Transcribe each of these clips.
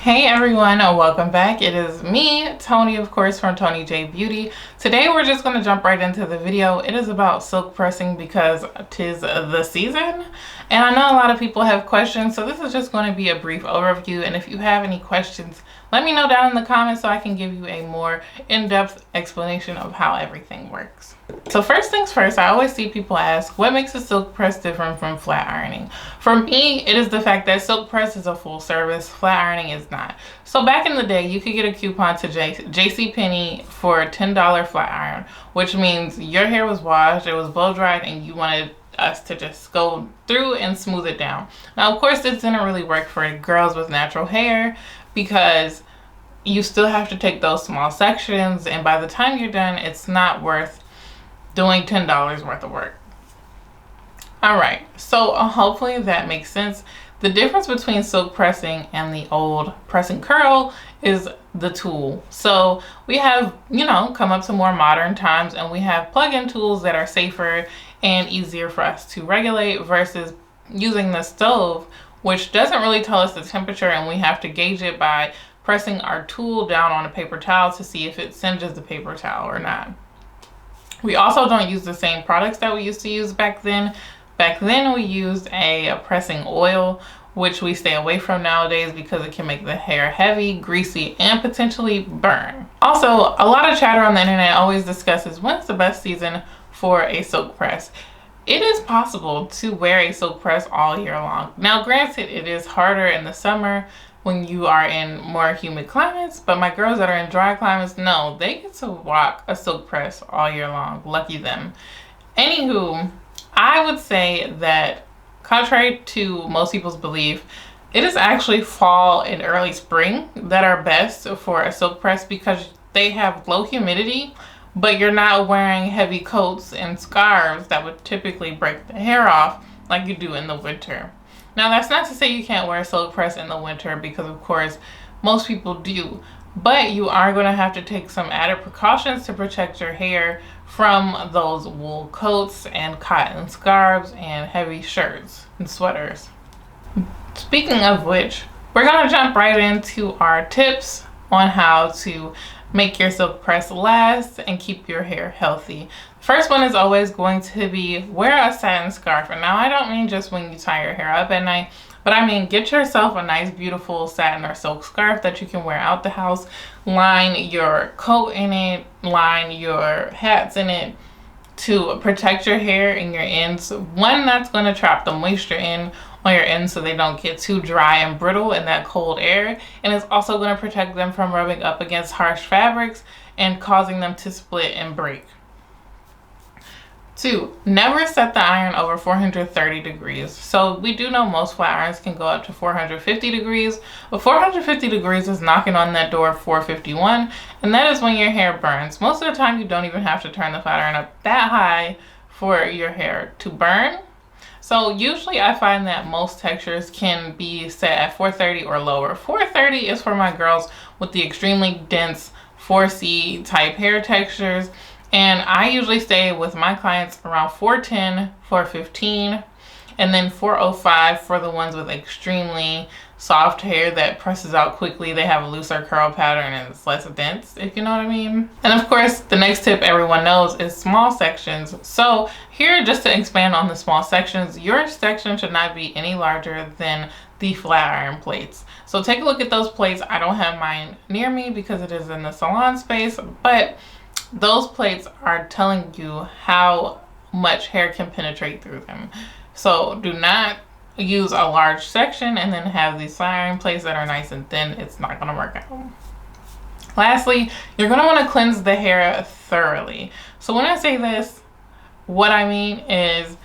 Hey everyone, welcome back. It is me, Tony, of course, from Tony J Beauty. Today we're just going to jump right into the video. It is about silk pressing because 'tis the season. And I know a lot of people have questions, so this is just going to be a brief overview. And if you have any questions, let me know down in the comments so I can give you a more in-depth explanation of how everything works. So first things first, I always see people ask, what makes a silk press different from flat ironing? For me, it is the fact that silk press is a full service, flat ironing is not. So back in the day, you could get a coupon to JCPenney for a $10 flat iron, which means your hair was washed, it was blow dried, and you wanted us to just go through and smooth it down. Now, of course, this didn't really work for girls with natural hair because you still have to take those small sections, and by the time you're done, it's not worth doing $10 worth of work. All right, so hopefully that makes sense. The difference between silk pressing and the old press and curl is the tool. So we have, come up to more modern times, and we have plug-in tools that are safer and easier for us to regulate versus using the stove, which doesn't really tell us the temperature, and we have to gauge it by pressing our tool down on a paper towel to see if it singes the paper towel or not. We also don't use the same products that we used to use back then. Back then we used a pressing oil, which we stay away from nowadays because it can make the hair heavy, greasy, and potentially burn. Also, a lot of chatter on the internet always discusses when's the best season for a silk press. It is possible to wear a silk press all year long. Now, granted, it is harder in the summer when you are in more humid climates, but my girls that are in dry climates, no, they get to rock a silk press all year long. Lucky them. Anywho, I would say that contrary to most people's belief, it is actually fall and early spring that are best for a silk press because they have low humidity, but you're not wearing heavy coats and scarves that would typically break the hair off like you do in the winter. Now, that's not to say you can't wear a silk press in the winter because, of course, most people do. But you are going to have to take some added precautions to protect your hair from those wool coats and cotton scarves and heavy shirts and sweaters. Speaking of which, we're going to jump right into our tips on how to make your silk press last and keep your hair healthy. First one is always going to be wear a satin scarf. And now I don't mean just when you tie your hair up at night, but I mean get yourself a nice beautiful satin or silk scarf that you can wear out the house. Line your coat in it, line your hats in it to protect your hair and your ends. One, that's going to trap the moisture in on your ends so they don't get too dry and brittle in that cold air, and it's also going to protect them from rubbing up against harsh fabrics and causing them to split and break. 2, never set the iron over 430 degrees. So we do know most flat irons can go up to 450 degrees, but 450 degrees is knocking on that door of 451, and that is when your hair burns. Most of the time you don't even have to turn the flat iron up that high for your hair to burn. So usually I find that most textures can be set at 430 or lower. 430 is for my girls with the extremely dense 4C type hair textures. And I usually stay with my clients around 410, 415, and then 405 for the ones with extremely soft hair that presses out quickly. They have a looser curl pattern and it's less dense, if you know what I mean. And of course, the next tip everyone knows is small sections. So here, just to expand on the small sections, your section should not be any larger than the flat iron plates. So take a look at those plates. I don't have mine near me because it is in the salon space, but those plates are telling you how much hair can penetrate through them. So do not use a large section and then have these flat iron plates that are nice and thin. It's not going to work out. Lastly, you're going to want to cleanse the hair thoroughly. So when I say this, what I mean is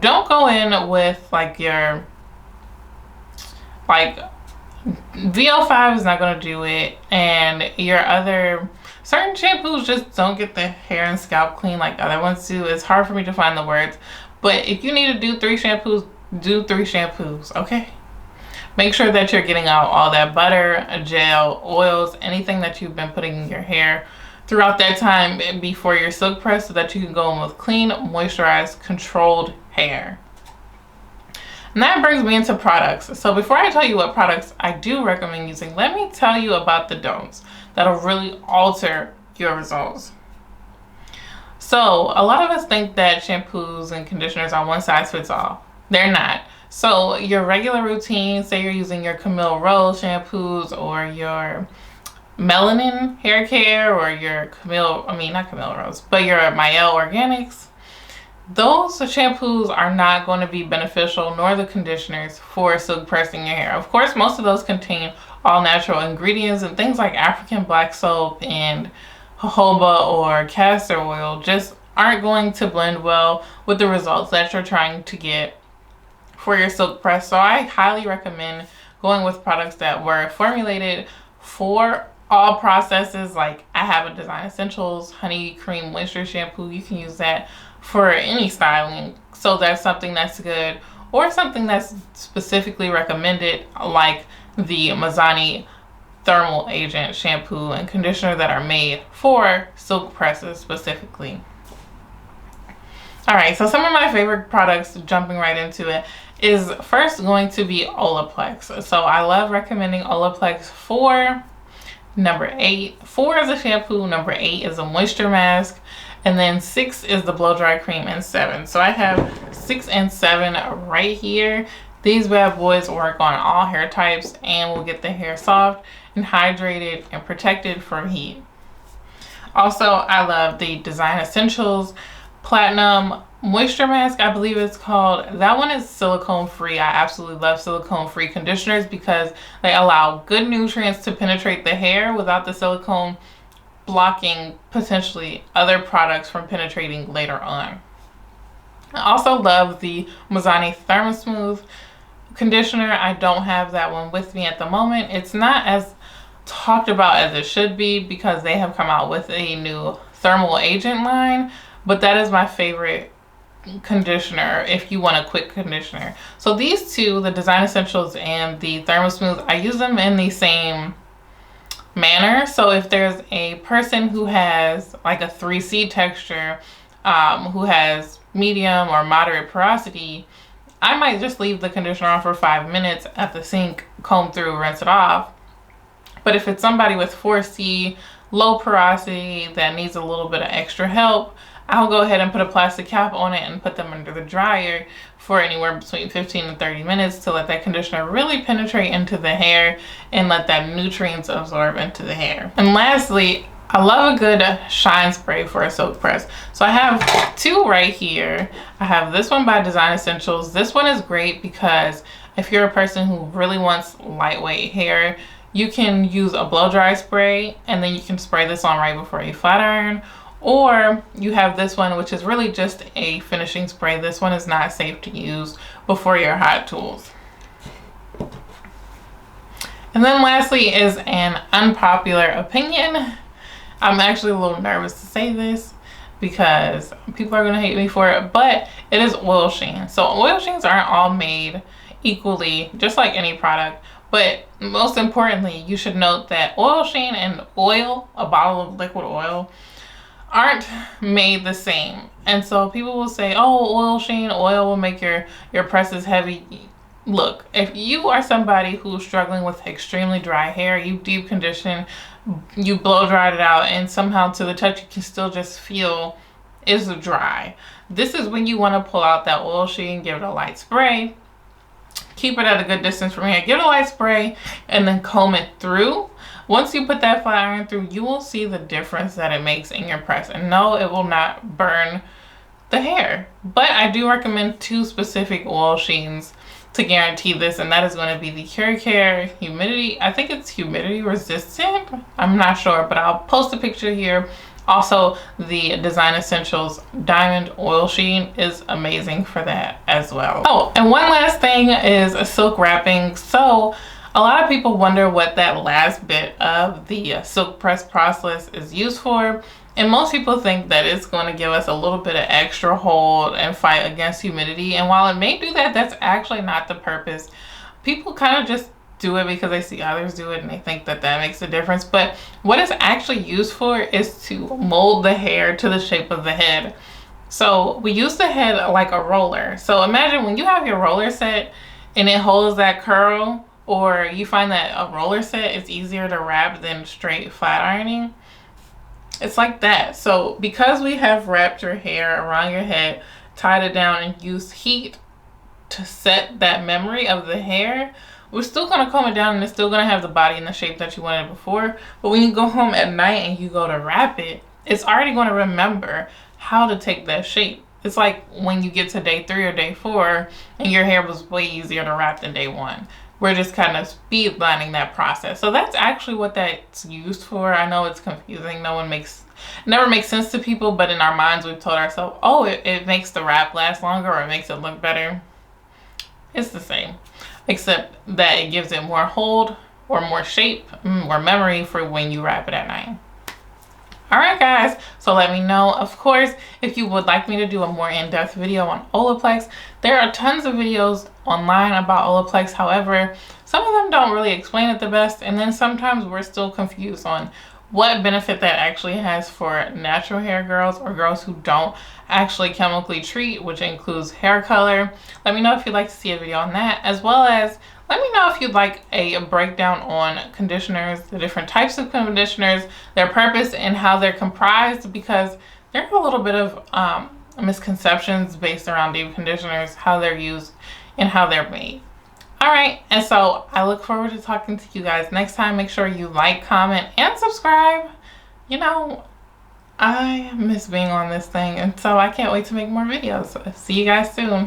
don't go in with your VO5 is not going to do it, and your other certain shampoos just don't get the hair and scalp clean like other ones do. It's hard for me to find the words, but if you need to do 3 shampoos, do 3 shampoos, okay? Make sure that you're getting out all that butter, gel, oils, anything that you've been putting in your hair throughout that time before your silk press so that you can go in with clean, moisturized, controlled hair. And that brings me into products. So before I tell you what products I do recommend using, let me tell you about the don'ts that'll really alter your results. So a lot of us think that shampoos and conditioners are one size fits all. They're not. So your regular routine, say you're using your Camille Rose shampoos or your Melanin hair care or your not Camille Rose, but your Mael Organics, those shampoos are not going to be beneficial, nor the conditioners, for silk pressing your hair. Of course, most of those contain all natural ingredients, and things like African black soap and jojoba or castor oil just aren't going to blend well with the results that you're trying to get for your silk press. So I highly recommend going with products that were formulated for all processes. Like I have a Design Essentials Honey Cream Moisture Shampoo. You can use that for any styling. So that's something that's good, or something that's specifically recommended, like the Mizani Thermal Agent shampoo and conditioner that are made for silk presses specifically. Alright, so some of my favorite products, jumping right into it, is first going to be Olaplex. So I love recommending Olaplex for number 8. 4 is a shampoo, number 8 is a moisture mask, and then 6 is the blow dry cream, and 7. So I have 6 and 7 right here. These bad boys work on all hair types and will get the hair soft and hydrated and protected from heat. Also, I love the Design Essentials Platinum Moisture Mask, I believe it's called. That one is silicone free. I absolutely love silicone free conditioners because they allow good nutrients to penetrate the hair without the silicone blocking potentially other products from penetrating later on. I also love the Mizani Thermosmooth conditioner. I don't have that one with me at the moment. It's not as talked about as it should be because they have come out with a new thermal agent line, but that is my favorite conditioner if you want a quick conditioner. So these two, the Design Essentials and the Thermosmooth, I use them in the same manner. So if there's a person who has like a 3C texture, who has medium or moderate porosity, I might just leave the conditioner on for 5 minutes at the sink, comb through, rinse it off. But if it's somebody with 4C, low porosity, that needs a little bit of extra help, I'll go ahead and put a plastic cap on it and put them under the dryer for anywhere between 15 and 30 minutes to let that conditioner really penetrate into the hair and let that nutrients absorb into the hair. And lastly, I love a good shine spray for a silk press. So I have 2 right here. I have this one by Design Essentials. This one is great because if you're a person who really wants lightweight hair, you can use a blow dry spray and then you can spray this on right before you flat iron. Or you have this one, which is really just a finishing spray. This one is not safe to use before your hot tools. And then lastly is an unpopular opinion. I'm actually a little nervous to say this because people are going to hate me for it, but it is oil sheen. So oil sheens aren't all made equally, just like any product. But most importantly, you should note that oil sheen and oil, a bottle of liquid oil, aren't made the same. And so people will say, oh, oil sheen oil will make your presses heavy. Look, if you are somebody who's struggling with extremely dry hair, you deep condition, you blow dried it out, and somehow to the touch you can still just feel it's dry. This is when you want to pull out that oil sheen, give it a light spray, keep it at a good distance from here, give it a light spray, and then comb it through. Once you put that flat iron through, you will see the difference that it makes in your press. And no, it will not burn the hair. But I do recommend 2 specific oil sheens to guarantee this, and that is going to be the Care Humidity. I think it's humidity resistant. I'm not sure, but I'll post a picture here. Also, the Design Essentials Diamond Oil Sheen is amazing for that as well. Oh, and one last thing is a silk wrapping. So a lot of people wonder what that last bit of the silk press process is used for. And most people think that it's going to give us a little bit of extra hold and fight against humidity. And while it may do that, that's actually not the purpose. People kind of just do it because they see others do it and they think that that makes a difference. But what it's actually used for is to mold the hair to the shape of the head. So we use the head like a roller. So imagine when you have your roller set and it holds that curl, or you find that a roller set is easier to wrap than straight flat ironing. It's like that. So because we have wrapped your hair around your head, tied it down, and used heat to set that memory of the hair, we're still going to comb it down and it's still going to have the body and the shape that you wanted before. But when you go home at night and you go to wrap it, it's already going to remember how to take that shape. It's like when you get to day 3 or day 4 and your hair was way easier to wrap than day 1. We're just kind of speedlining that process. So that's actually what that's used for. I know it's confusing. Never makes sense to people, but in our minds we've told ourselves, oh, it makes the wrap last longer or it makes it look better. It's the same, except that it gives it more hold or more shape, more memory for when you wrap it at night. All right, guys, so let me know, of course, if you would like me to do a more in-depth video on olaplex. There are tons of videos online about olaplex. However, some of them don't really explain it the best, and then sometimes we're still confused on what benefit that actually has for natural hair girls or girls who don't actually chemically treat, which includes hair color. Let me know if you'd like to see a video on that, as well as let me know if you'd like a breakdown on conditioners, the different types of conditioners, their purpose, and how they're comprised, because there's a little bit of misconceptions based around deep conditioners, how they're used, and how they're made. All right, and so I look forward to talking to you guys next time. Make sure you like, comment, and subscribe. You know, I miss being on this thing, and so I can't wait to make more videos. See you guys soon.